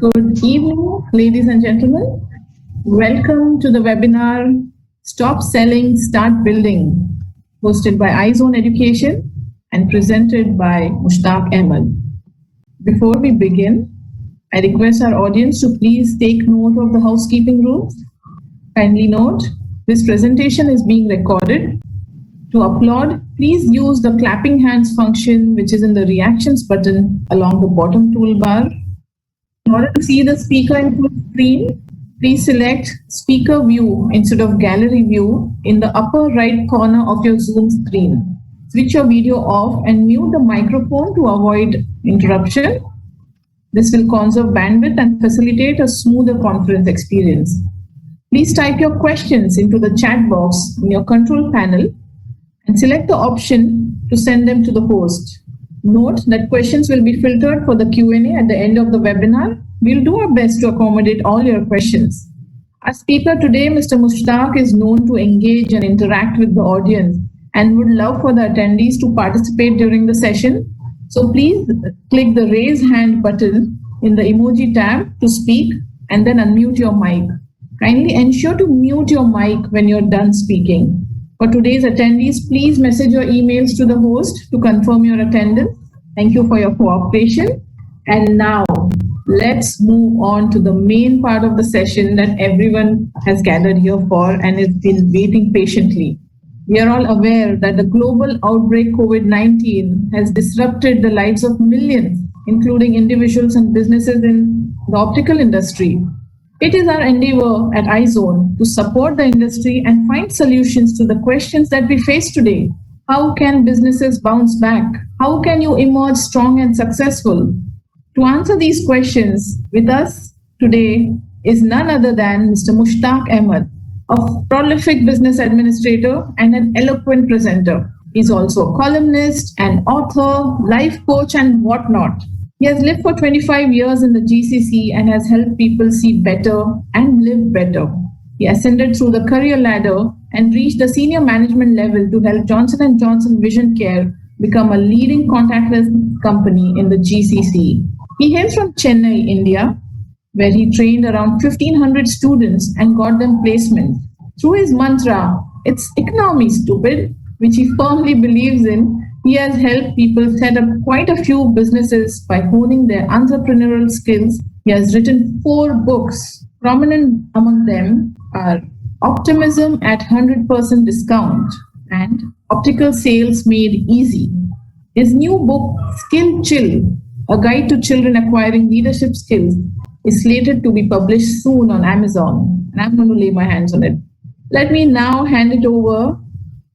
Good evening, ladies and gentlemen. Welcome to the webinar Stop Selling, Start Building, hosted by iZone Education and presented by Mushtaq Ahmed. Before we begin, I request our audience to please take note of the housekeeping rules. Kindly note, this presentation is being recorded. To applaud, please use the clapping hands function, which is in the reactions button along the bottom toolbar. In order to see the speaker in full screen, please select speaker view instead of gallery view in the upper right corner of your Zoom screen. Switch your video off and mute the microphone to avoid interruption. This will conserve bandwidth and facilitate a smoother conference experience. Please type your questions into the chat box in your control panel and select the option to send them to the host. Note that questions will be filtered for the Q&A at the end of the webinar. We'll do our best to accommodate all your questions. Our speaker today, Mr. Mushtaq, is known to engage and interact with the audience and would love for the attendees to participate during the session. So please click the raise hand button in the emoji tab to speak and then unmute your mic. Kindly ensure to mute your mic when you're done speaking. For today's attendees, please message your emails to the host to confirm your attendance. Thank you for your cooperation. And now, let's move on to the main part of the session that everyone has gathered here for and has been waiting patiently. We are all aware that the global outbreak COVID-19 has disrupted the lives of millions, including individuals and businesses in the optical industry. It is our endeavor at iZone to support the industry and find solutions to the questions that we face today. How can businesses bounce back? How can you emerge strong and successful? To answer these questions, with us today is none other than Mr. Mushtaq Ahmed, a prolific business administrator and an eloquent presenter. He's also a columnist, an author, life coach, and whatnot. He has lived for 25 years in the GCC and has helped people see better and live better. He ascended through the career ladder and reached the senior management level to help Johnson & Johnson Vision Care become a leading contactless company in the GCC. He hails from Chennai, India, where he trained around 1,500 students and got them placements. Through his mantra, "It's economy, stupid," which he firmly believes in, he has helped people set up quite a few businesses by honing their entrepreneurial skills. He has written 4 books. Prominent among them are Optimism at 100% Discount and Optical Sales Made Easy. His new book, Skill Chill, A Guide to Children Acquiring Leadership Skills, is slated to be published soon on Amazon, and I'm going to lay my hands on it. Let me now hand it over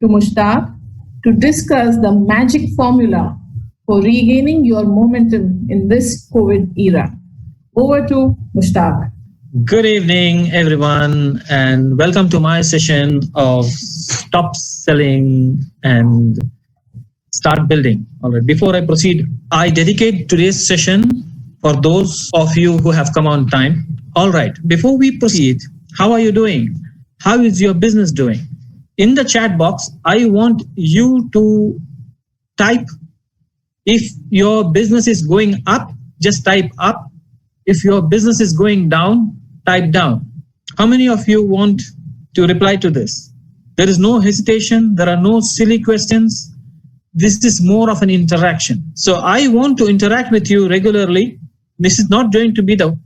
to Mushtaq to discuss the magic formula for regaining your momentum in this COVID era. Over to Mushtaq. Good evening, everyone, and welcome to my session of Stop Selling and Start Building. All right. Before I proceed, I dedicate today's session for those of you who have come on time. All right. Before we proceed, how are you doing? How is your business doing? In the chat box, I want you to type. If your business is going up, just type up. If your business is going down, type down. How many of you want to reply to this? There is no hesitation. There are no silly questions. This is more of an interaction. So I want to interact with you regularly. This is not going to be the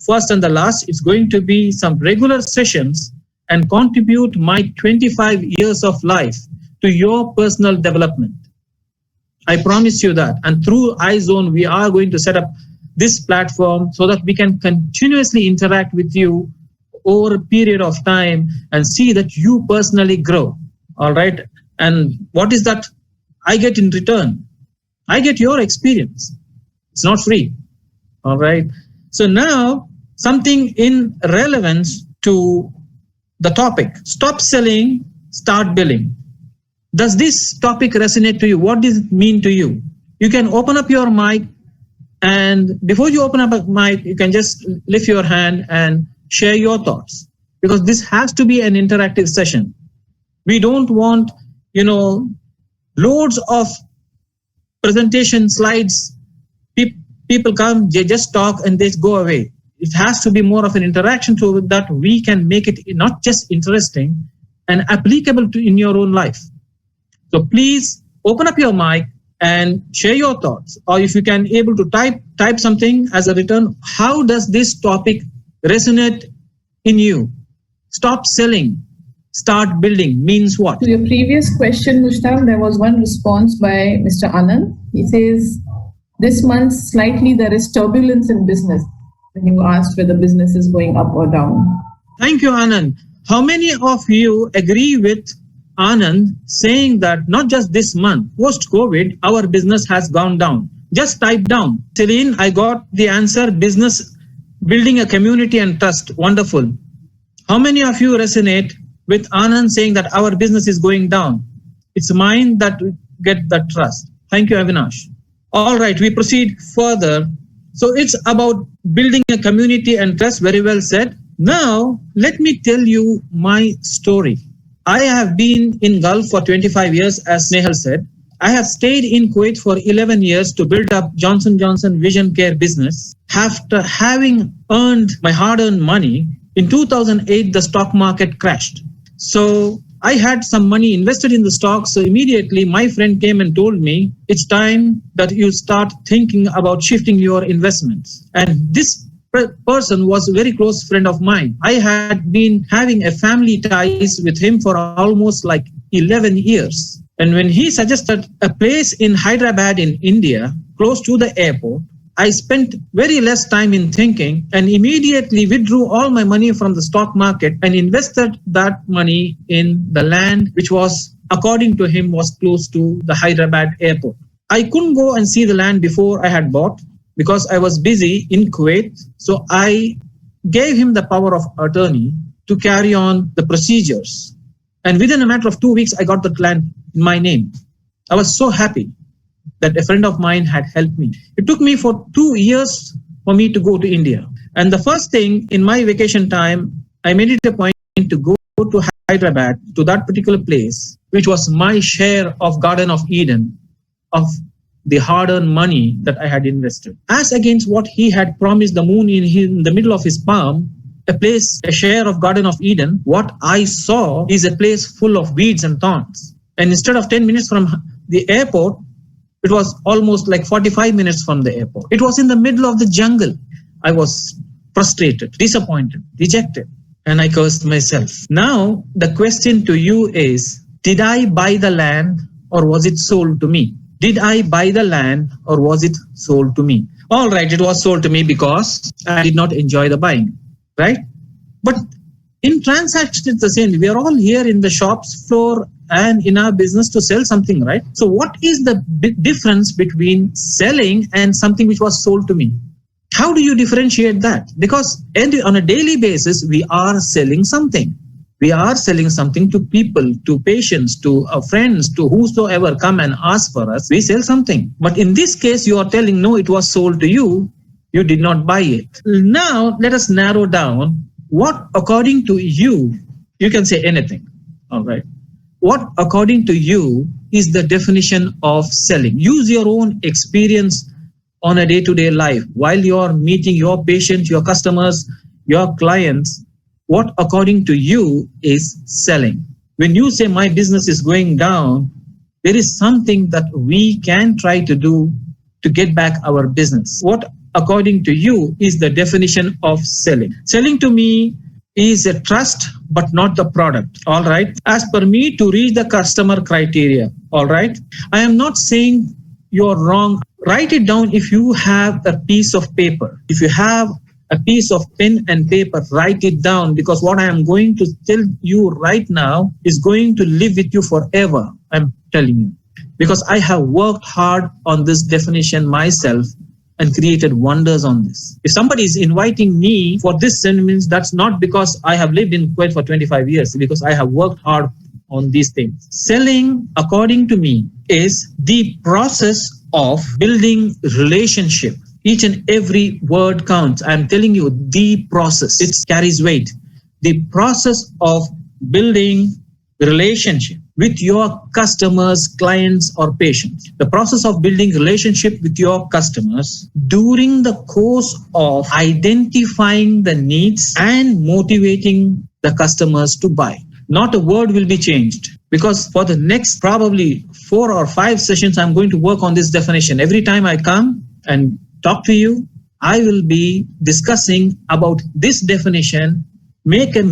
first and the last. It's going to be some regular sessions and contribute my 25 years of life to your personal development. I promise you that. And through iZone, we are going to set up this platform so that we can continuously interact with you over a period of time and see that you personally grow. All right. And what is that I get in return? I get your experience. It's not free. All right. So now something in relevance to the topic, stop selling, start building. Does this topic resonate to you? What does it mean to you? You can open up your mic, and before you open up a mic, you can just lift your hand and share your thoughts, because this has to be an interactive session. We don't want, loads of presentation slides. People come, they just talk and they go away. It has to be more of an interaction so that we can make it not just interesting and applicable to in your own life. So please open up your mic and share your thoughts, or if you can able to type something as a return. How does this topic resonate in you? Stop selling, start building means what? To your previous question, Mushtaq, there was one response by Mr. Anand. He says, this month slightly there is turbulence in business. When you asked whether business is going up or down. Thank you, Anand. How many of you agree with Anand saying that not just this month, post-COVID, our business has gone down? Just type down. Celine, I got the answer. Business, building a community and trust. Wonderful. How many of you resonate with Anand saying that our business is going down? It's mine that get that trust. Thank you, Avinash. All right, we proceed further. So it's about building a community and trust. Very well said. Now, let me tell you my story. I have been in Gulf for 25 years, as Snehal said. I have stayed in Kuwait for 11 years to build up Johnson & Johnson Vision Care business. After having earned my hard-earned money, in 2008, the stock market crashed. So I had some money invested in the stock. So immediately my friend came and told me, it's time that you start thinking about shifting your investments. And this person was a very close friend of mine. I had been having a family ties with him for almost like 11 years. And when he suggested a place in Hyderabad in India, close to the airport, I spent very less time in thinking and immediately withdrew all my money from the stock market and invested that money in the land, which was, according to him, was close to the Hyderabad airport. I couldn't go and see the land before I had bought because I was busy in Kuwait. So I gave him the power of attorney to carry on the procedures. And within a matter of 2 weeks, I got that land in my name. I was so happy that a friend of mine had helped me. It took me for 2 years for me to go to India. And the first thing in my vacation time, I made it a point to go to Hyderabad, to that particular place, which was my share of Garden of Eden, of the hard-earned money that I had invested. As against what he had promised the moon in the middle of his palm, a place, a share of Garden of Eden, what I saw is a place full of weeds and thorns. And instead of 10 minutes from the airport, it was almost like 45 minutes from the airport. It was in the middle of the jungle. I was frustrated, disappointed, dejected, and I cursed myself. Now, the question to you is, did I buy the land or was it sold to me? Did I buy the land or was it sold to me? All right, it was sold to me because I did not enjoy the buying, right? But in transaction, it's the same. We are all here in the shops floor and in our business to sell something, right? So what is the difference between selling and something which was sold to me? How do you differentiate that? Because on a daily basis, we are selling something. We are selling something to people, to patients, to our friends, to whosoever come and ask for us. We sell something. But in this case, you are telling, no, it was sold to you. You did not buy it. Now, let us narrow down what, according to you, you can say anything. All right. What, according to you, is the definition of selling? Use your own experience on a day-to-day life while you're meeting your patients, your customers, your clients. What, according to you, is selling? When you say my business is going down, there is something that we can try to do to get back our business. What, according to you, is the definition of selling? Selling to me is a trust, but not the product. All right. As per me, to reach the customer criteria. All right. I am not saying you're wrong. Write it down if you have a piece of paper. If you have a piece of pen and paper, write it down, because what I am going to tell you right now is going to live with you forever. I'm telling you, because I have worked hard on this definition myself and created wonders on this. If somebody is inviting me for this sentence, that's not because I have lived in Kuwait for 25 years, because I have worked hard on these things. Selling, according to me, is the process of building relationship. Each and every word counts. I'm telling you, the process, it carries weight. The process of building relationship. with your customers, clients, or patients. The process of building relationship with your customers during the course of identifying the needs and motivating the customers to buy. Not a word will be changed, because for the next probably 4 or 5 sessions, I'm going to work on this definition. Every time I come and talk to you, I will be discussing about this definition, make a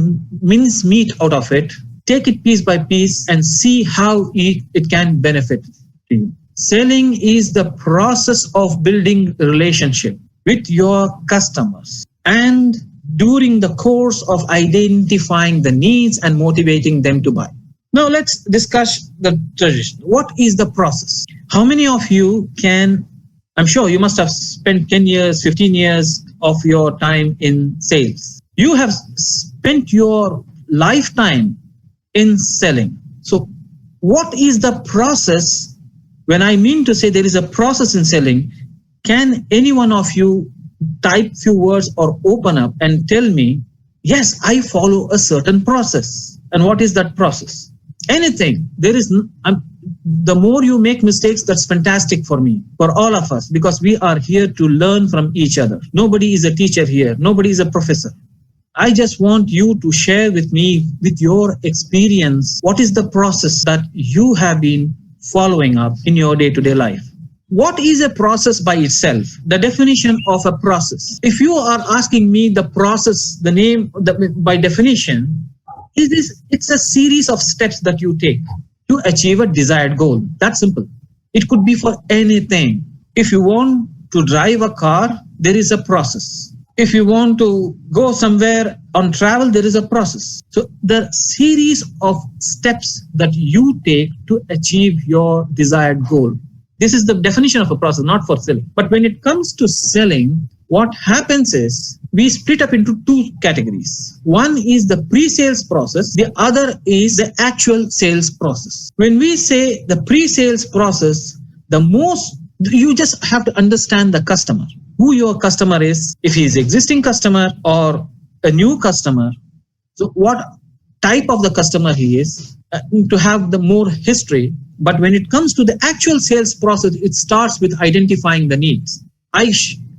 mincemeat out of it, take it piece by piece and see how it can benefit you. Selling is the process of building a relationship with your customers and during the course of identifying the needs and motivating them to buy. Now let's discuss the tradition. What is the process? How many of you can, I'm sure you must have spent 10 years, 15 years of your time in sales. You have spent your lifetime in selling. So what is the process? When I mean to say there is a process in selling, can any one of you type few words or open up and tell me, yes, I follow a certain process. And what is that process? Anything. There is, the more you make mistakes, that's fantastic for me, for all of us, because we are here to learn from each other. Nobody is a teacher here. Nobody is a professor. I just want you to share with me, with your experience, what is the process that you have been following up in your day-to-day life. What is a process by itself? The definition of a process. If you are asking me the process, the name, by definition, it's a series of steps that you take to achieve a desired goal. That's simple. It could be for anything. If you want to drive a car, there is a process. If you want to go somewhere on travel, there is a process. So the series of steps that you take to achieve your desired goal. This is the definition of a process, not for selling. But when it comes to selling, what happens is we split up into 2 categories. One is the pre-sales process. The other is the actual sales process. When we say the pre-sales process, you just have to understand the customer, who your customer is, if he is an existing customer or a new customer. So what type of the customer he is, to have the more history. But when it comes to the actual sales process, it starts with identifying the needs. I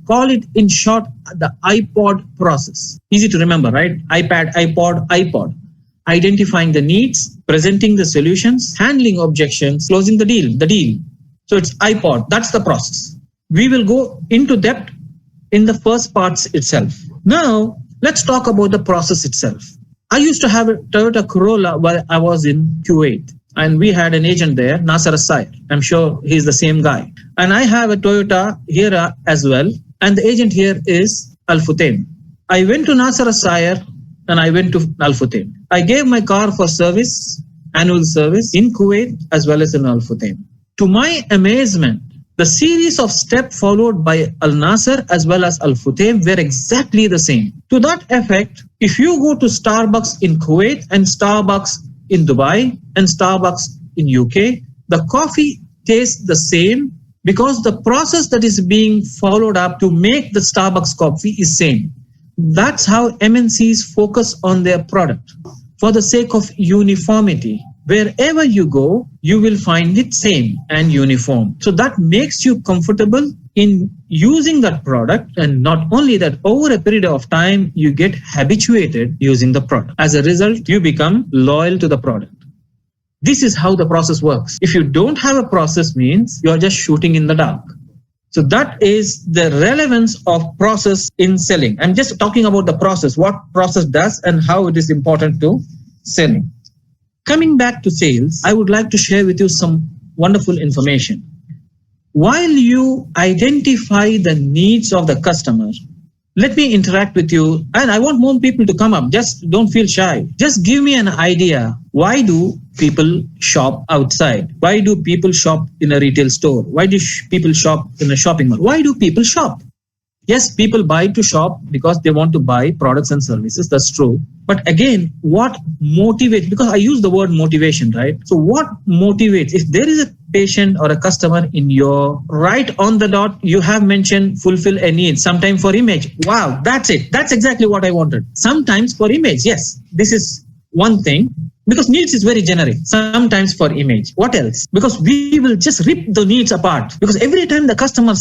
call it in short the iPod process. Easy to remember, right? iPad, iPod. Identifying the needs, presenting the solutions, handling objections, closing the deal. So it's iPod. That's the process. We will go into depth in the first parts itself. Now, let's talk about the process itself. I used to have a Toyota Corolla while I was in Kuwait, and we had an agent there, Nasser Asayr. I'm sure he's the same guy. And I have a Toyota here as well, and the agent here is Al Futtaim. I went to Nasser Asayr and I went to Al Futtaim. I gave my car for service, annual service in Kuwait as well as in Al Futtaim. To my amazement, the series of steps followed by Al Nasser as well as Al Futtaim were exactly the same. To that effect, if you go to Starbucks in Kuwait and Starbucks in Dubai and Starbucks in UK, the coffee tastes the same because the process that is being followed up to make the Starbucks coffee is same. That's how MNCs focus on their product. For the sake of uniformity, wherever you go, you will find it same and uniform. So that makes you comfortable in using that product. And not only that, over a period of time, you get habituated using the product. As a result, you become loyal to the product. This is how the process works. If you don't have a process, means you're just shooting in the dark. So that is the relevance of process in selling. I'm just talking about the process, what process does and how it is important to selling. Coming back to sales, I would like to share with you some wonderful information. While you identify the needs of the customer, let me interact with you, and I want more people to come up. Just don't feel shy. Just give me an idea. Why do people shop outside? Why do people shop in a retail store? Why do people shop in a shopping mall? Why do people shop? Yes, people buy to shop because they want to buy products and services. That's true. But again, what motivates? Because I use the word motivation, right? So what motivates? If there is a patient or a customer in your right on the dot, you have mentioned fulfill a need, sometime for image. Wow, that's it. That's exactly what I wanted. Sometimes for image. Yes, this is one thing. Because needs is very generic, sometimes for image. What else? Because we will just rip the needs apart. Because every time the customer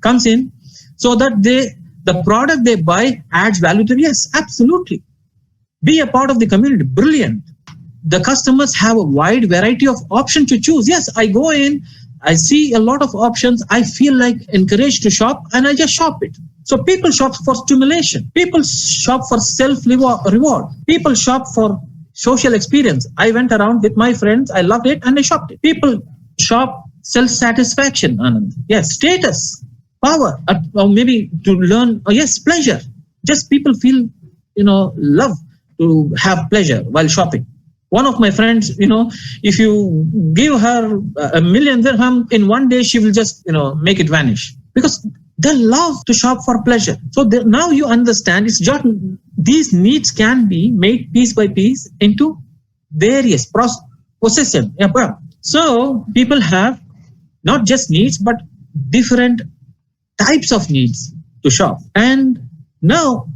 comes in, so that the product they buy adds value to them. Yes, absolutely. Be a part of the community. Brilliant. The customers have a wide variety of options to choose. Yes, I go in, I see a lot of options. I feel like encouraged to shop and I just shop it. So people shop for stimulation. People shop for self-reward. People shop for social experience. I went around with my friends. I loved it and I shopped it. People shop self-satisfaction, Anand. Yes, status, power, or maybe to learn. Yes, pleasure. Just people feel, love to have pleasure while shopping. One of my friends, if you give her 1 million dirham in one day, she will just, make it vanish because they love to shop for pleasure. So now you understand it's just these needs can be made piece by piece into various possession. So people have not just needs, but different types of needs to shop. And now,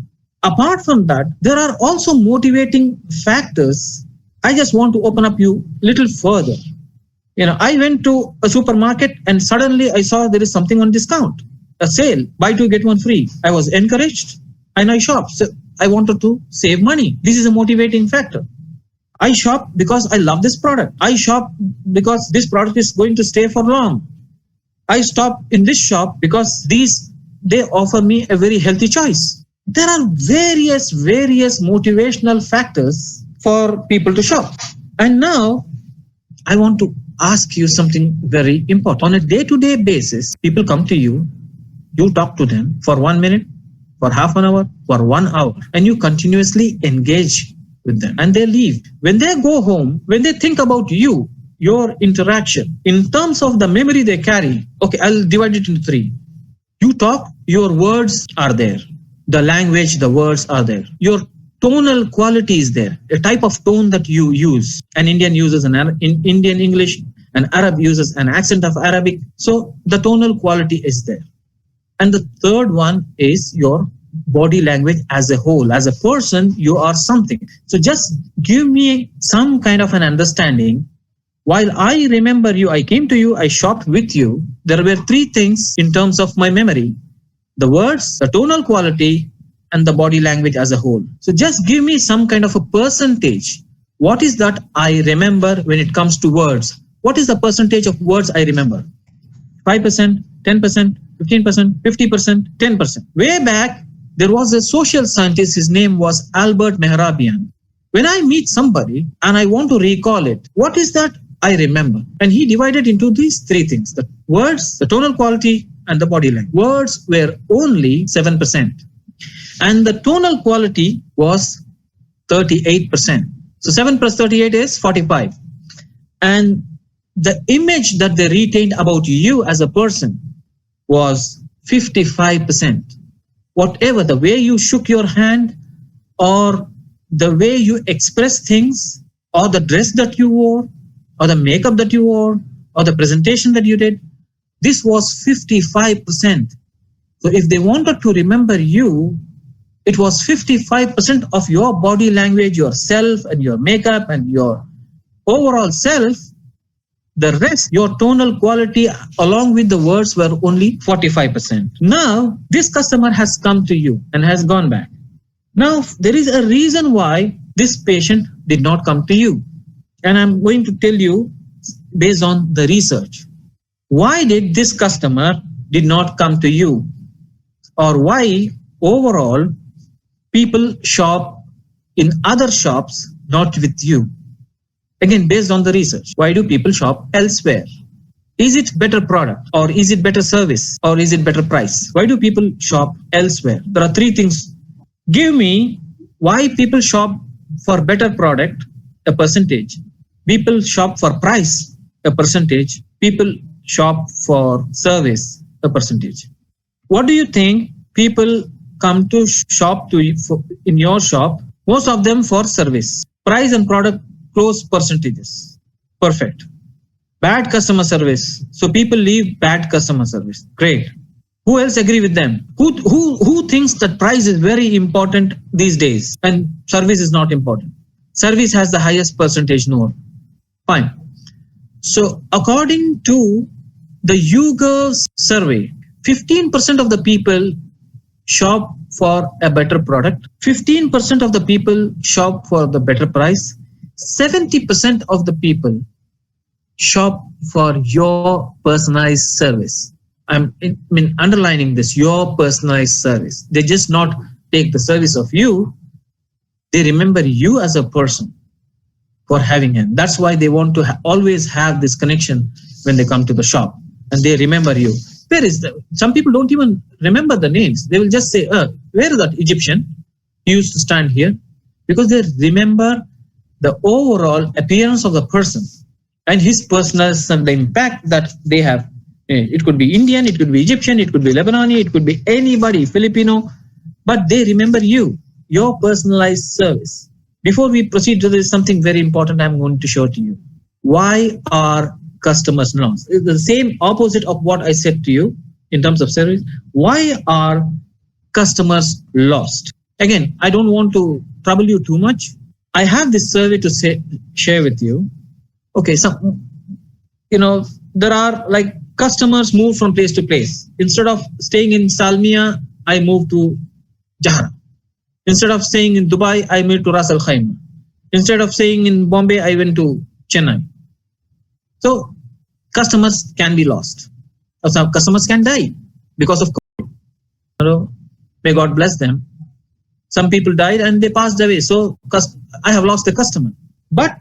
apart from that, there are also motivating factors. I just want to open up you a little further. I went to a supermarket and suddenly I saw there is something on discount, a sale, buy two, get one free. I was encouraged and I shopped. So I wanted to save money. This is a motivating factor. I shop because I love this product. I shop because this product is going to stay for long. I stop in this shop because they offer me a very healthy choice. There are various motivational factors for people to shop. And now I want to ask you something very important. On a day-to-day basis, people come to you, you talk to them for 1 minute, for half an hour, for 1 hour, and you continuously engage with them and they leave. When they go home, when they think about you, your interaction, in terms of the memory they carry, okay, I'll divide it into 3. You talk, your words are there. The language, the words are there. Your tonal quality is there, a type of tone that you use. An Indian uses in Indian English, an Arab uses an accent of Arabic. So the tonal quality is there. And the third one is your body language as a whole. As a person, you are something. So just give me some kind of an understanding. While I remember you, I came to you, I shopped with you. There were 3 things in terms of my memory: the words, the tonal quality, and the body language as a whole. So just give me some kind of a percentage. What is that I remember when it comes to words? What is the percentage of words I remember? 5%, 10%, 15%, 50%, 10%. Way back, there was a social scientist. His name was Albert Mehrabian. When I meet somebody and I want to recall it, what is that I remember? And he divided into these 3 things: the words, the tonal quality, and the body language. Words were only 7%. And the tonal quality was 38%. So 7 plus 38 is 45. And the image that they retained about you as a person was 55%. Whatever, the way you shook your hand, or the way you expressed things, or the dress that you wore, or the makeup that you wore, or the presentation that you did, this was 55%. So if they wanted to remember you, it was 55% of your body language, yourself and your makeup and your overall self. The rest, your tonal quality along with the words, were only 45%. Now, this customer has come to you and has gone back. Now, there is a reason why this patient did not come to you. And I'm going to tell you based on the research. Why did this customer did not come to you? Or why overall people shop in other shops, not with you? Again, based on the research, why do people shop elsewhere? Is it better product, or is it better service, or is it better price? Why do people shop elsewhere? There are 3 things. Give me why people shop for better product, a percentage. People shop for price, a percentage. People shop for service, a percentage. What do you think people come to shop in your shop? Most of them for service. Price and product, close percentages. Perfect. Bad customer service. So people leave bad customer service. Great. Who else agree with them? Who thinks that price is very important these days and service is not important? Service has the highest percentage known. Fine. So according to the YouGov survey, 15% of the people shop for a better product. 15% of the people shop for the better price. 70% of the people shop for your personalized service. I'm underlining this, your personalized service. They just not take the service of you. They remember you as a person for having him. That's why they want to always have this connection when they come to the shop, and they remember you. Where is some people don't even remember the names. They will just say, where is that Egyptian? He used to stand here, because they remember the overall appearance of the person and his personality and the impact that they have. It could be Indian, it could be Egyptian, it could be Lebanese, it could be anybody, Filipino, but they remember you, your personalized service. Before we proceed to this, something very important I'm going to show to you. Why are customers lost? It's the same opposite of what I said to you in terms of service. Why are customers lost? Again, I don't want to trouble you too much. I have this survey to share with you. Okay, so, there are like customers move from place to place. Instead of staying in Salmiya, I moved to Jahra. Instead of staying in Dubai, I moved to Ras Al Khaimah. Instead of staying in Bombay, I went to Chennai. So customers can be lost. Some customers can die because of COVID. May God bless them. Some people died and they passed away. So I have lost a customer. But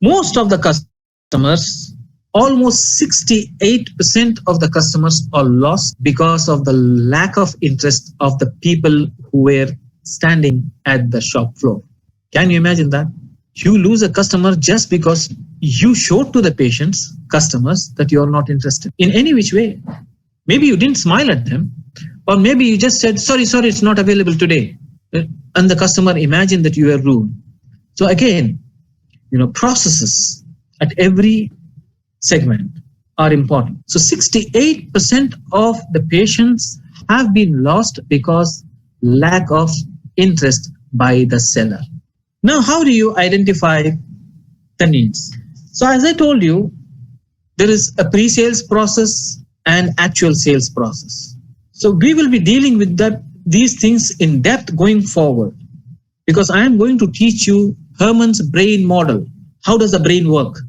most of the customers, almost 68% of the customers are lost because of the lack of interest of the people who were standing at the shop floor. Can you imagine that? You lose a customer just because you showed to the customers, that you are not interested in any which way. Maybe you didn't smile at them, or maybe you just said, sorry, it's not available today. And the customer imagined that you were rude. So again, processes at every segment are important. So 68% of the patients have been lost because lack of interest by the seller. Now, how do you identify the needs? So as I told you, there is a pre-sales process and actual sales process. So we will be dealing with these things in depth going forward, because I am going to teach you Herrmann's brain model. How does the brain work?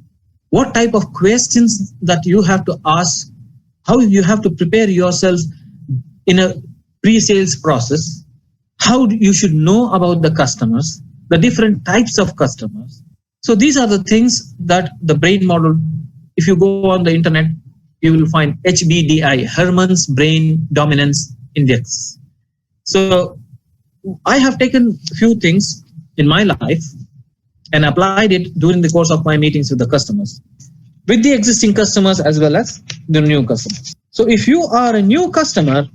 What type of questions that you have to ask, how you have to prepare yourself in a pre-sales process, how you should know about the customers, the different types of customers. So these are the things that the brain model, if you go on the internet, you will find HBDI, Herrmann's Brain Dominance Index. So I have taken a few things in my life and applied it during the course of my meetings with the customers, with the existing customers as well as the new customers. So if you are a new customer,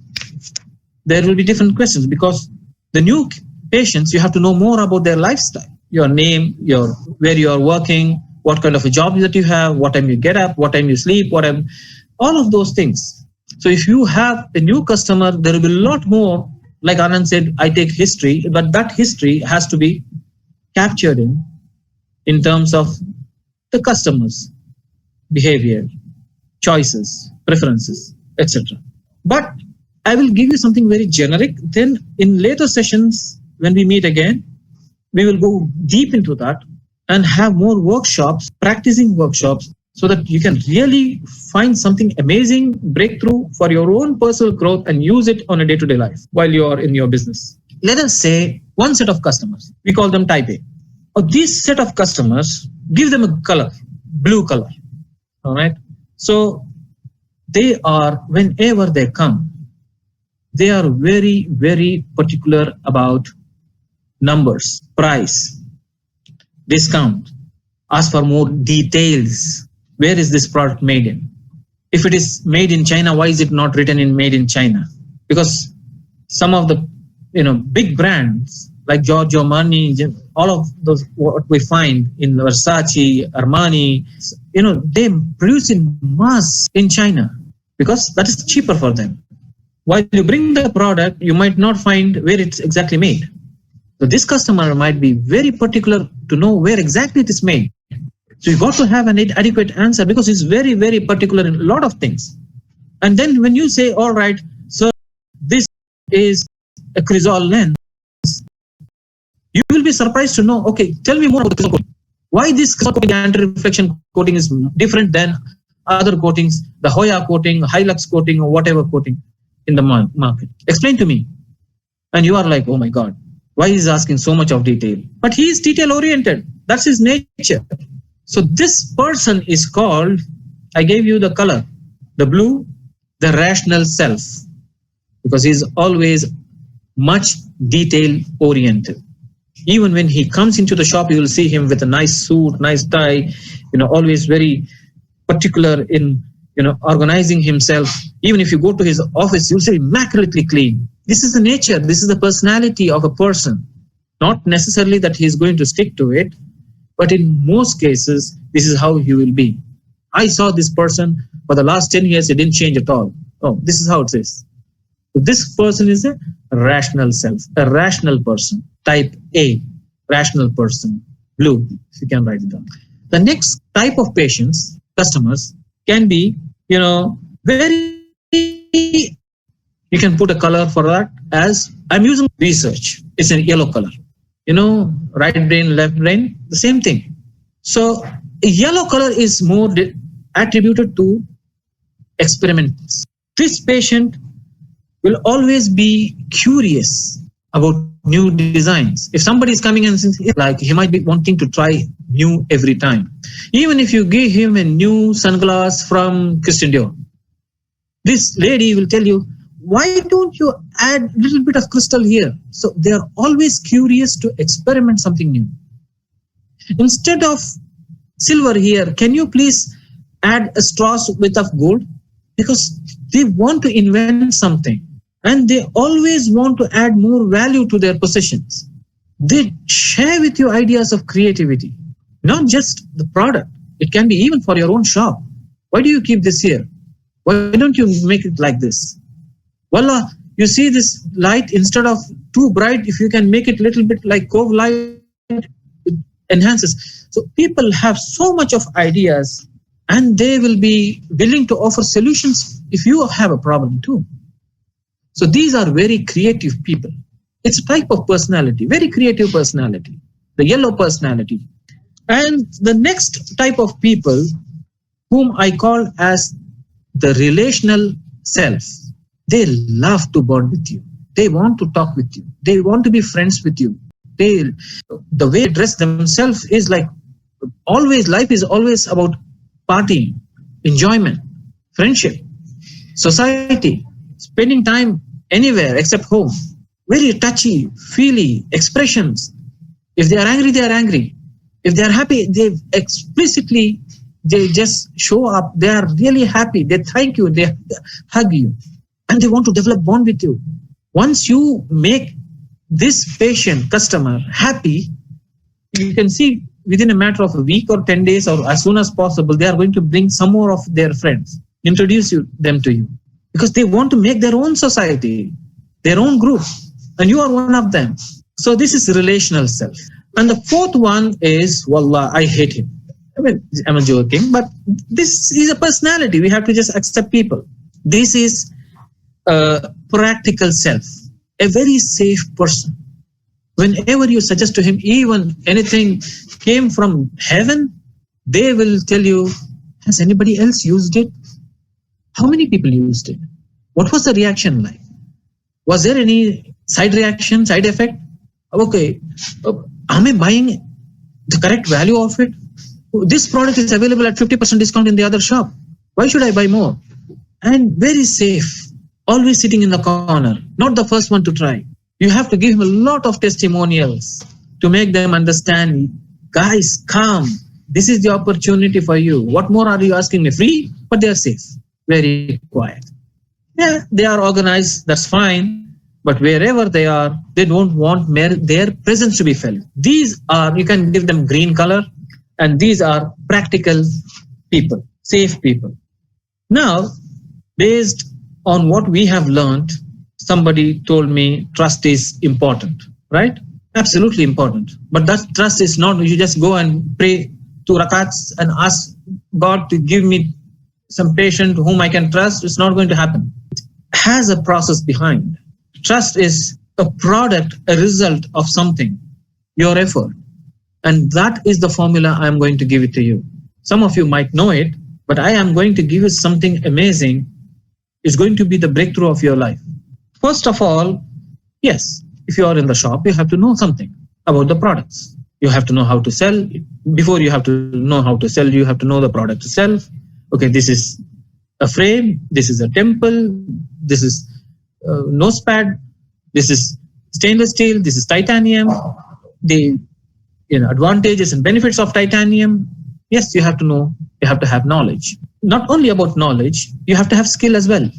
there will be different questions, because the new patients, you have to know more about their lifestyle, your name, where you are working, what kind of a job that you have, what time you get up, what time you sleep, all of those things. So if you have a new customer, there will be a lot more. Like Anand said, I take history, but that history has to be captured in terms of the customer's behavior, choices, preferences, etc. But I will give you something very generic. Then in later sessions, when we meet again, we will go deep into that and have more workshops, practicing workshops, so that you can really find something amazing, breakthrough for your own personal growth and use it on a day-to-day life while you are in your business. Let us say one set of customers, we call them type A. This set of customers, give them a color, blue color. All right. So they are, whenever they come, they are very, very particular about numbers, price, discount, ask for more details. Where is this product made in? If it is made in China, why is it not written in made in China? Because some of the big brands like Giorgio Armani, all of those what we find in Versace, Armani, they produce in mass in China because that is cheaper for them. While you bring the product, you might not find where it's exactly made. So this customer might be very particular to know where exactly it is made. So you got to have an adequate answer because it's very, very particular in a lot of things. And then when you say, all right, sir, this is a Crizal lens, you will be surprised to know, okay, tell me more about the Crizal coating. Why this Crizal coating anti-reflection coating is different than other coatings, the Hoya coating, Hilux coating, or whatever coating in the market. Explain to me. And you are like, oh my God, why is he asking so much of detail? But he is detail oriented. That's his nature. So this person is called, I gave you the color, the blue, the rational self, because he's always much detail oriented. Even when he comes into the shop, you will see him with a nice suit, nice tie, always very particular in, organizing himself. Even if you go to his office, you'll see immaculately clean. This is the nature. This is the personality of a person. Not necessarily that he's going to stick to it, but in most cases, this is how he will be. I saw this person for the last 10 years, it didn't change at all. Oh, this is how it is. So this person is a rational self, a rational person, type A, rational person, blue, if you can write it down. The next type of patients, customers, can be, very, you can put a color for that as, I'm using research. It's a yellow color. Right brain, left brain, the same thing. So a yellow color is more attributed to experiments. This patient will always be curious about new designs. If somebody is coming and says, like, he might be wanting to try new every time. Even if you give him a new sunglass from Christian Dior, this lady will tell you, why don't you add a little bit of crystal here? So they are always curious to experiment something new. Instead of silver here, can you please add a straws width of gold? Because they want to invent something and they always want to add more value to their possessions. They share with you ideas of creativity, not just the product. It can be even for your own shop. Why do you keep this here? Why don't you make it like this? Wallah, you see this light, instead of too bright, if you can make it a little bit like cove light, it enhances. So people have so much of ideas and they will be willing to offer solutions if you have a problem too. So these are very creative people. It's a type of personality, very creative personality, the yellow personality. And the next type of people whom I call as the relational self. They love to bond with you. They want to talk with you. They want to be friends with you. The way they dress themselves is like always, life is always about partying, enjoyment, friendship, society, spending time anywhere except home. Very touchy, feely expressions. If they are angry, they are angry. If they are happy, they just show up. They are really happy. They thank you. They hug you. And they want to develop bond with you. Once you make this patient, customer happy, you can see within a matter of a week or 10 days or as soon as possible, they are going to bring some more of their friends, introduce them to you. Because they want to make their own society, their own group. And you are one of them. So this is relational self. And the fourth one is, wallah, I hate him. I mean, I'm joking, but this is a personality. We have to just accept people. This is a practical self, a very safe person. Whenever you suggest to him, even anything came from heaven, they will tell you, has anybody else used it? How many people used it? What was the reaction like? Was there any side reaction, side effect? Okay, am I buying the correct value of it? This product is available at 50% discount in the other shop. Why should I buy more? And very safe, always sitting in the corner, not the first one to try. You have to give him a lot of testimonials to make them understand, guys, come, this is the opportunity for you. What more are you asking me? Free, but they are safe, very quiet. Yeah, they are organized, that's fine. But wherever they are, they don't want their presence to be felt. These are, you can give them green color, and these are practical people, safe people. Now, based on what we have learned, somebody told me trust is important, right? Absolutely important. But that trust is not, you just go and pray 2 rakats and ask God to give me some patient whom I can trust. It's not going to happen. It has a process behind. Trust is a product, a result of something, your effort. And that is the formula I'm going to give it to you. Some of you might know it, but I am going to give you something amazing. It's going to be the breakthrough of your life. First of all, yes, if you are in the shop, you have to know something about the products. You have to know how to sell. Before you have to know how to sell, you have to know the product itself. Okay, this is a frame, this is a temple, this is nose pad, this is stainless steel, this is titanium. The advantages and benefits of titanium. Yes, you have to know, you have to have knowledge. Not only about knowledge, you have to have skill as well.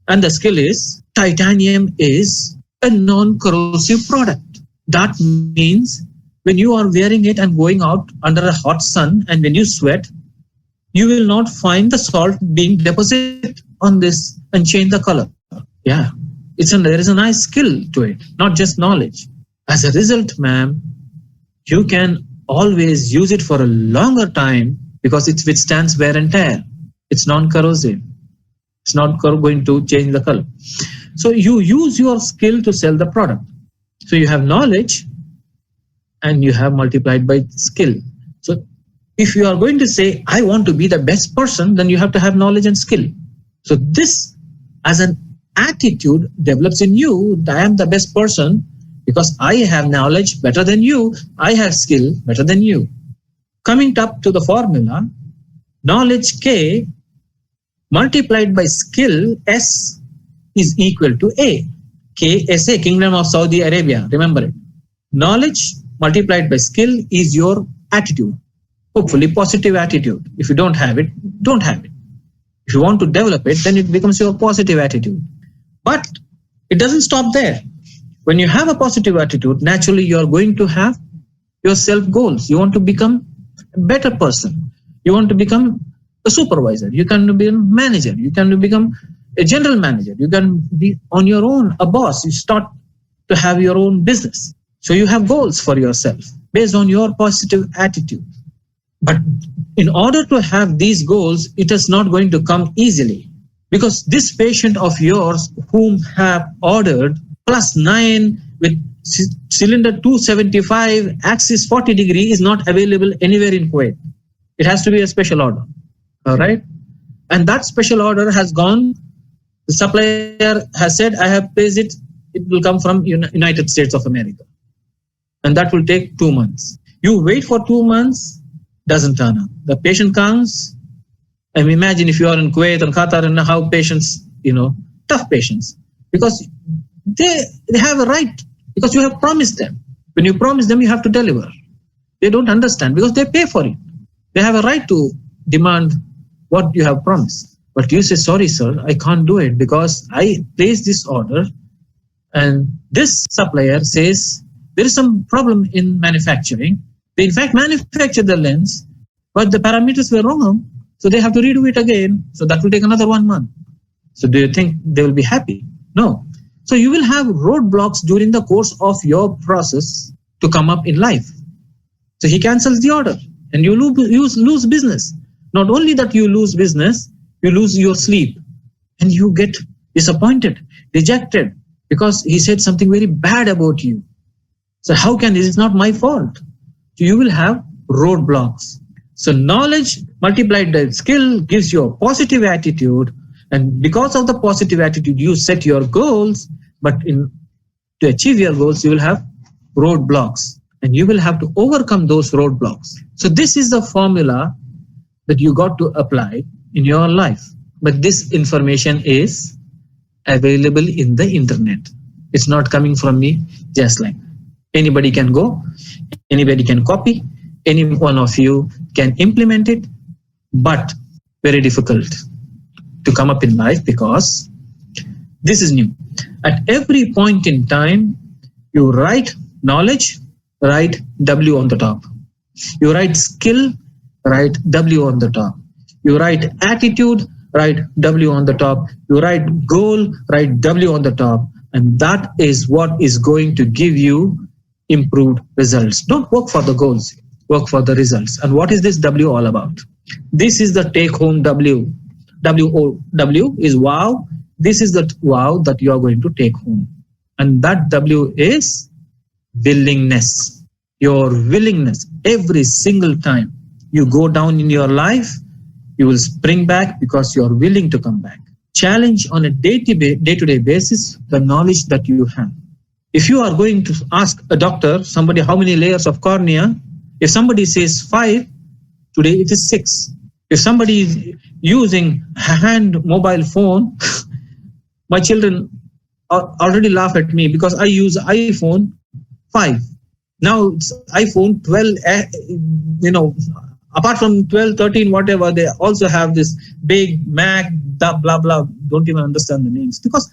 And the skill is titanium is a non-corrosive product. That means when you are wearing it and going out under a hot sun and when you sweat, you will not find the salt being deposited on this and change the color. Yeah, there is a nice skill to it, not just knowledge. As a result, ma'am, you can always use it for a longer time because it withstands wear and tear. It's non-corrosive. It's not going to change the color. So you use your skill to sell the product. So you have knowledge and you have multiplied by skill. So if you are going to say, I want to be the best person, then you have to have knowledge and skill. So this as an attitude develops in you. I am the best person because I have knowledge better than you. I have skill better than you. Coming up to the formula, knowledge K multiplied by skill S is equal to A. KSA, Kingdom of Saudi Arabia. Remember it. Knowledge multiplied by skill is your attitude. Hopefully positive attitude. If you don't have it, don't have it. If you want to develop it, then it becomes your positive attitude. But it doesn't stop there. When you have a positive attitude, naturally you are going to have your self goals. You want to become a better person. You want to become a supervisor. You can be a manager. You can become a general manager. You can be on your own, a boss. You start to have your own business. So you have goals for yourself based on your positive attitude. But in order to have these goals, it is not going to come easily because this patient of yours whom have ordered +9 with cylinder 275 axis 40 degree is not available anywhere in Kuwait. It has to be a special order. All right. And that special order has gone. The supplier has said, I have placed it. It will come from United States of America. And that will take 2 months. You wait for 2 months, doesn't turn up. The patient comes. And imagine if you are in Kuwait and Qatar and how patients, tough patients, because they have a right, because you have promised them. When you promise them, you have to deliver. They don't understand because they pay for it. They have a right to demand what you have promised. But you say, sorry, sir, I can't do it because I placed this order and this supplier says there is some problem in manufacturing. They in fact manufactured the lens, but the parameters were wrong. So they have to redo it again. So that will take another 1 month. So do you think they will be happy? No. So you will have roadblocks during the course of your process to come up in life. So he cancels the order and you lose business. Not only that you lose business, you lose your sleep and you get disappointed, dejected because he said something very bad about you. So how can this is not my fault? So you will have roadblocks. So knowledge multiplied by skill gives you a positive attitude. And because of the positive attitude, you set your goals, but to achieve your goals, you will have roadblocks and you will have to overcome those roadblocks. So this is the formula that you got to apply in your life. But this information is available in the internet. It's not coming from me just like anybody can go, anybody can copy, any one of you can implement it, but very difficult to come up in life because this is new. At every point in time, you write knowledge, write W on the top. You write skill, write W on the top. You write attitude, write W on the top. You write goal, write W on the top. And that is what is going to give you improved results. Don't work for the goals, work for the results. And what is this W all about? This is the take home W. W is wow. This is the wow that you are going to take home. And that W is willingness. Your willingness. Every single time you go down in your life, you will spring back because you are willing to come back. Challenge on a day-to-day basis the knowledge that you have. If you are going to ask a doctor, somebody, how many layers of cornea? If somebody says 5, today it is 6. If somebody is using a hand mobile phone, my children already laugh at me because I use iPhone 5. Now it's iPhone 12, apart from 12, 13, whatever, they also have this big Mac, blah, blah, don't even understand the names. Because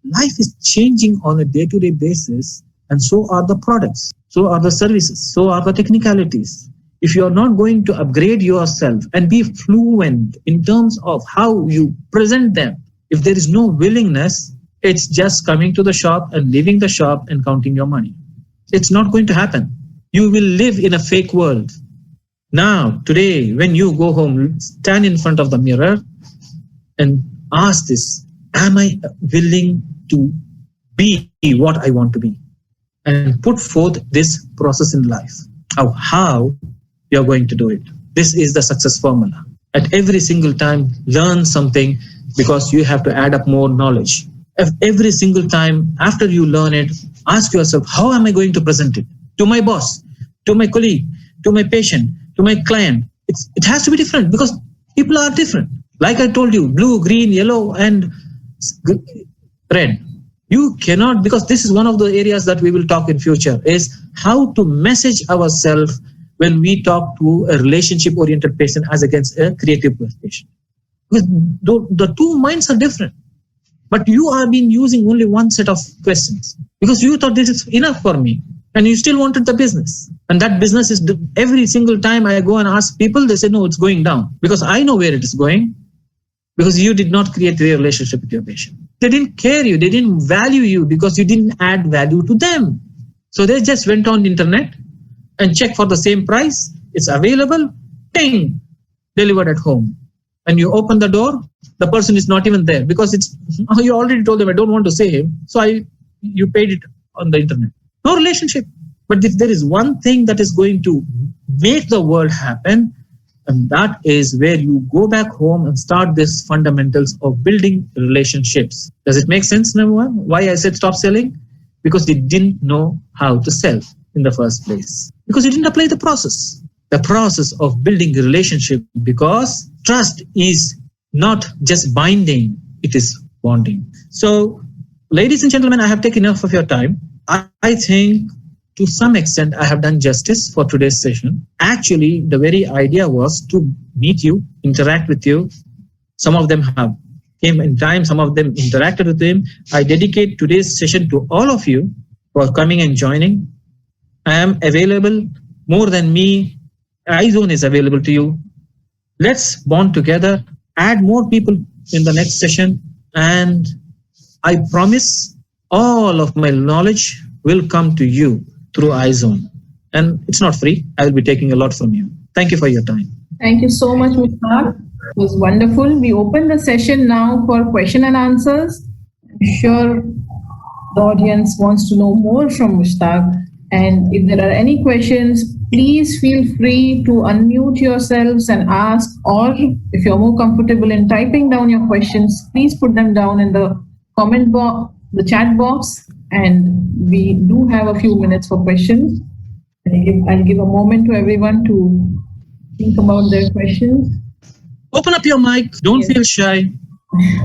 life is changing on a day-to-day basis, and so are the products, so are the services, so are the technicalities. If you are not going to upgrade yourself and be fluent in terms of how you present them, if there is no willingness, it's just coming to the shop and leaving the shop and counting your money. It's not going to happen. You will live in a fake world. Now, today, when you go home, stand in front of the mirror and ask this, am I willing to be what I want to be? And put forth this process in life of how you're going to do it. This is the success formula. At every single time, learn something because you have to add up more knowledge. Every single time after you learn it, ask yourself, how am I going to present it? To my boss, to my colleague, to my patient, to my client. It has to be different because people are different. Like I told you, blue, green, yellow, and red. You cannot, because this is one of the areas that we will talk in future, is how to message ourselves when we talk to a relationship-oriented patient as against a creative patient. Because the two minds are different. But you have been using only one set of questions because you thought this is enough for me and you still wanted the business. And that business is every single time I go and ask people, they say, no, it's going down because I know where it is going because you did not create a relationship with your patient. They didn't care you. They didn't value you because you didn't add value to them. So they just went on the internet and checked for the same price. It's available. Ping, delivered at home. And you open the door, the person is not even there because you already told them I don't want to say him. So you paid it on the internet. No relationship. But if there is one thing that is going to make the world happen, and that is where you go back home and start this fundamentals of building relationships. Does it make sense, number one? Why I said stop selling? Because you didn't know how to sell in the first place. Because you didn't apply the process. The process of building a relationship, because trust is not just binding, it is bonding. So, ladies and gentlemen, I have taken enough of your time. I think to some extent I have done justice for today's session. Actually, the very idea was to meet you, interact with you. Some of them have came in time, some of them interacted with him. I dedicate today's session to all of you for coming and joining. I am available more than me. iZone is available to you. Let's bond together, add more people in the next session, and I promise all of my knowledge will come to you through iZone. And it's not free. I will be taking a lot from you. Thank you for your time. Thank you so much, Mushtaq. It was wonderful. We open the session now for question and answers. I'm sure the audience wants to know more from Mushtaq. And if there are any questions, please feel free to unmute yourselves and ask, or if you're more comfortable in typing down your questions, please put them down in the comment box, the chat box, and we do have a few minutes for questions. I'll give a moment to everyone to think about their questions. Open up your mic. Don't feel shy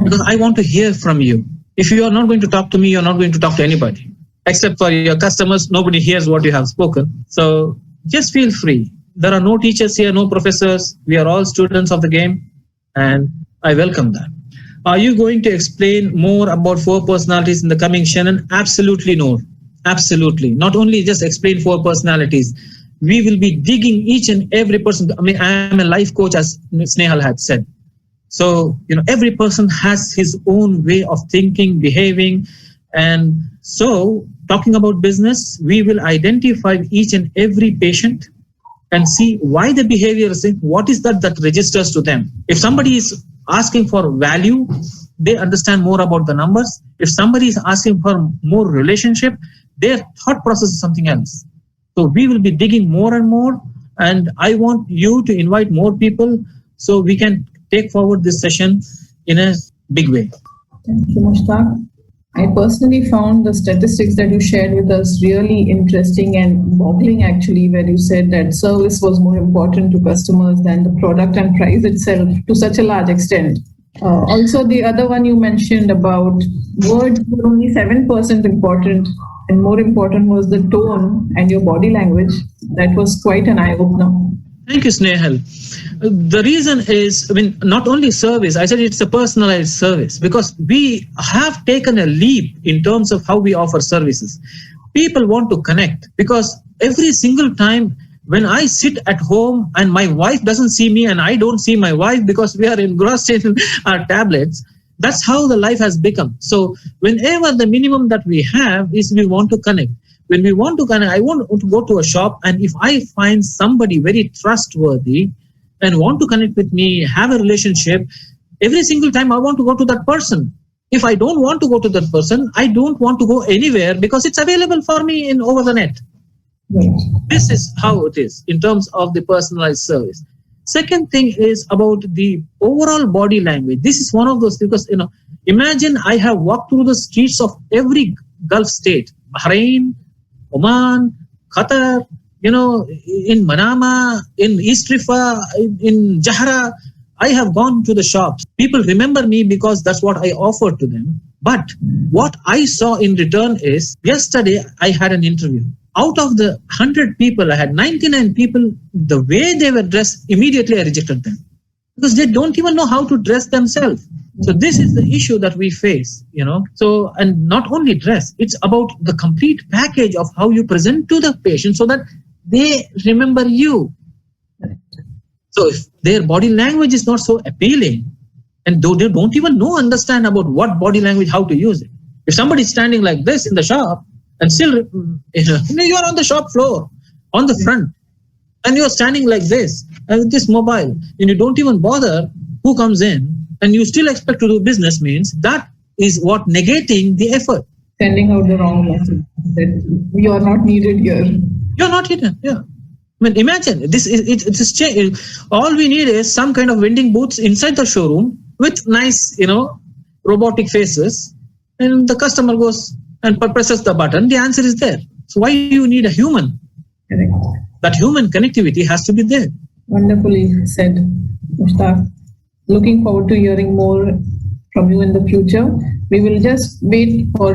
because I want to hear from you. If you are not going to talk to me, you're not going to talk to anybody. Except for your customers, nobody hears what you have spoken. So just feel free. There are no teachers here, no professors. We are all students of the game, and I welcome that. Are you going to explain more about 4 personalities in the coming Shannon? Absolutely no. Absolutely. Not only just explain 4 personalities. We will be digging each and every person. I mean, I am a life coach, as Snehal had said. So, every person has his own way of thinking, behaving. And so talking about business, we will identify each and every patient and see why the behavior is, what is that registers to them. If somebody is asking for value, they understand more about the numbers. If somebody is asking for more relationship, their thought process is something else. So we will be digging more and more, and I want you to invite more people so we can take forward this session in a big way. Thank you, Mushtaq. I personally found the statistics that you shared with us really interesting and boggling, actually, where you said that service was more important to customers than the product and price itself to such a large extent. Also, the other one you mentioned about words were only 7% important, and more important was the tone and your body language. That was quite an eye-opener. Thank you, Snehal. The reason is, not only service, I said it's a personalized service, because we have taken a leap in terms of how we offer services. People want to connect, because every single time when I sit at home and my wife doesn't see me and I don't see my wife because we are engrossed in our tablets, that's how the life has become. So whenever the minimum that we have is we want to connect. When we want to connect, I want to go to a shop, and if I find somebody very trustworthy and want to connect with me, have a relationship, every single time I want to go to that person. If I don't want to go to that person, I don't want to go anywhere because it's available for me over the net. Right. This is how it is in terms of the personalized service. Second thing is about the overall body language. This is one of those, because imagine I have walked through the streets of every Gulf state, Bahrain, Oman, Qatar, in Manama, in East Rifa, in Jahra. I have gone to the shops. People remember me because that's what I offer to them. But what I saw in return is, yesterday I had an interview. Out of the 100 people, I had 99 people, the way they were dressed, immediately I rejected them. Because they don't even know how to dress themselves. So this is the issue that we face, So, and not only dress, it's about the complete package of how you present to the patient so that they remember you. So if their body language is not so appealing, and though they don't even understand about what body language, how to use it. If somebody is standing like this in the shop and still, you're on the shop floor, on the front, and you're standing like this, with this mobile, and you don't even bother who comes in, and you still expect to do business, means that is what negating the effort. Sending out the wrong message that you are not needed here. You're not needed, yeah. Imagine this is it's change. All we need is some kind of vending booths inside the showroom with nice, robotic faces, and the customer goes and presses the button. The answer is there. So why do you need a human? Correct. That human connectivity has to be there. Wonderfully said, Mushtaq. Looking forward to hearing more from you in the future. We will just wait for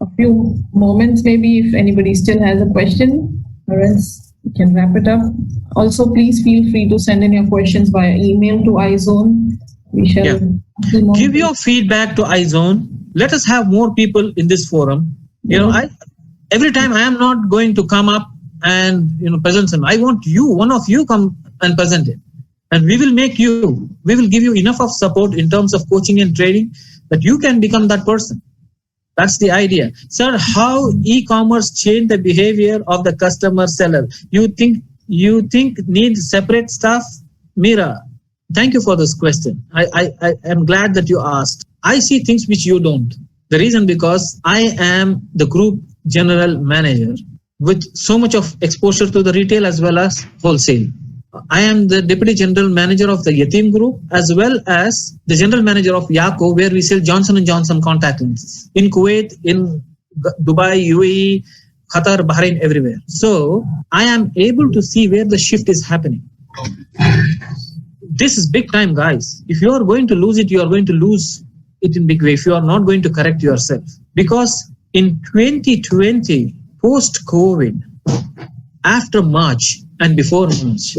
a few moments, maybe, if anybody still has a question, or else we can wrap it up. Also, please feel free to send in your questions via email to iZone. We shall give your feedback to iZone. Let us have more people in this forum. Every time I am not going to come up and present them. I want you, one of you, come and present it. And we will give you enough of support in terms of coaching and training that you can become that person. That's the idea. Sir, how e-commerce changed the behavior of the customer seller? You think needs separate stuff? Mira, thank you for this question. I am glad that you asked. I see things which you don't. The reason because I am the group general manager with so much of exposure to the retail as well as wholesale. I am the deputy general manager of the Yatim group as well as the general manager of Yako, where we sell Johnson & Johnson contact lenses in Kuwait, in Dubai, UAE, Qatar, Bahrain, everywhere. So I am able to see where the shift is happening. This is big time, guys. If you are going to lose it, you are going to lose it in big way if you are not going to correct yourself. Because in 2020, post-COVID, after March and before March,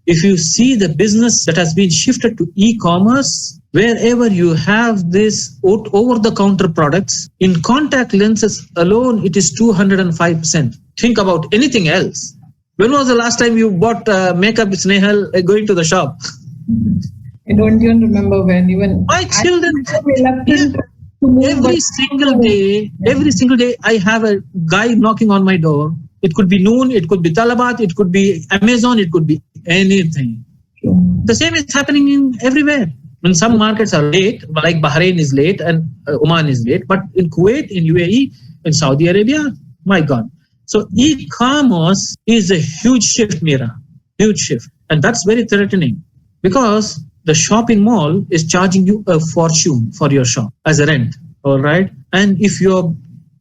if you see the business that has been shifted to e-commerce, wherever you have this over-the-counter products, in contact lenses alone, it is 205%. Think about anything else. When was the last time you bought makeup, Snehal, going to the shop? I don't even remember when. Even my children, I'm reluctant to Every single day, I have a guy knocking on my door. It could be Noon, it could be Talabat, it could be Amazon, it could be anything. The same is happening in everywhere. When some markets are late, like Bahrain is late and Oman is late, but in Kuwait, in UAE, in Saudi Arabia, my God. So e-commerce is a huge shift, Mira, huge shift. And that's very threatening because the shopping mall is charging you a fortune for your shop as a rent, all right? And if your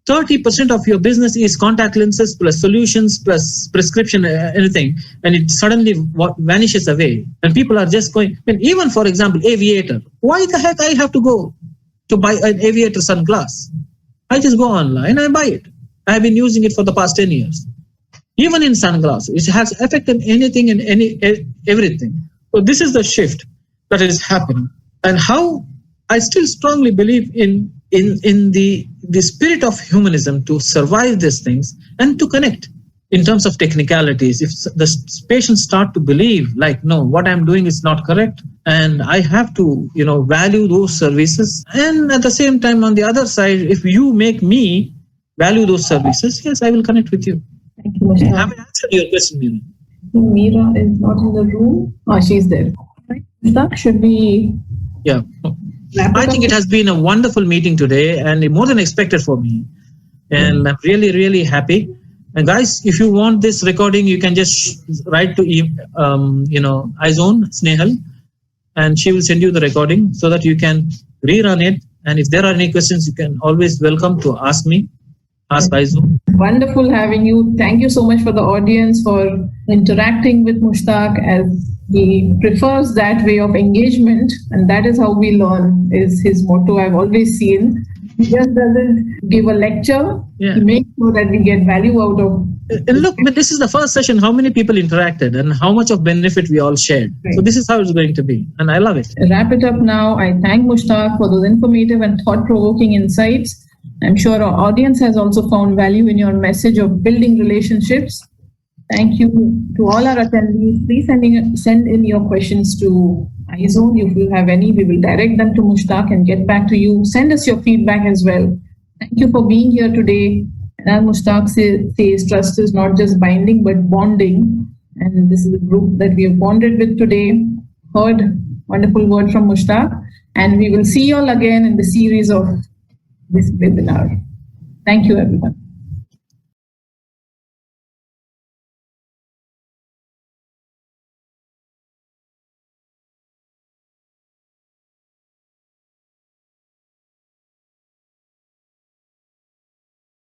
30% of your business is contact lenses plus solutions plus prescription, anything, and it suddenly vanishes away, and people are just going, and even for example, aviator, why the heck I have to go to buy an aviator sunglass? I just go online, I buy it. I have been using it for the past 10 years. Even in sunglasses, it has affected anything and everything. So this is the shift that is happening. And how I still strongly believe in the spirit of humanism to survive these things and to connect in terms of technicalities. If the patients start to believe like, no, what I'm doing is not correct, and I have to, value those services. And at the same time, on the other side, if you make me value those services, yes, I will connect with you. Thank you, Mushtaq. I haven't answered your question, Mira. Mira is not in the room. Oh, she's there. Mushtaq, should we? Yeah. I think it has been a wonderful meeting today and more than expected for me. And I'm really, really happy. And guys, if you want this recording, you can just write to Izone Snehal, and she will send you the recording so that you can rerun it. And if there are any questions, you can always welcome to ask me. Ask Izone. Wonderful having you. Thank you so much for the audience for interacting with Mushtaq, as he prefers that way of engagement, and that is how we learn, is his motto I've always seen. He just doesn't give a lecture. Yeah. He makes sure that we get value out of. And look, this is the first session. How many people interacted and how much of benefit we all shared. Right. So this is how it's going to be. And I love it. Wrap it up now. I thank Mushtaq for those informative and thought-provoking insights. I'm sure our audience has also found value in your message of building relationships. Thank you to all our attendees. Please send in your questions to Izone. If you have any, we will direct them to Mushtaq and get back to you. Send us your feedback as well. Thank you for being here today. And as Mushtaq says, trust is not just binding, but bonding. And this is a group that we have bonded with today. Heard wonderful word from Mushtaq. And we will see you all again in the series of this webinar. Thank you, everyone.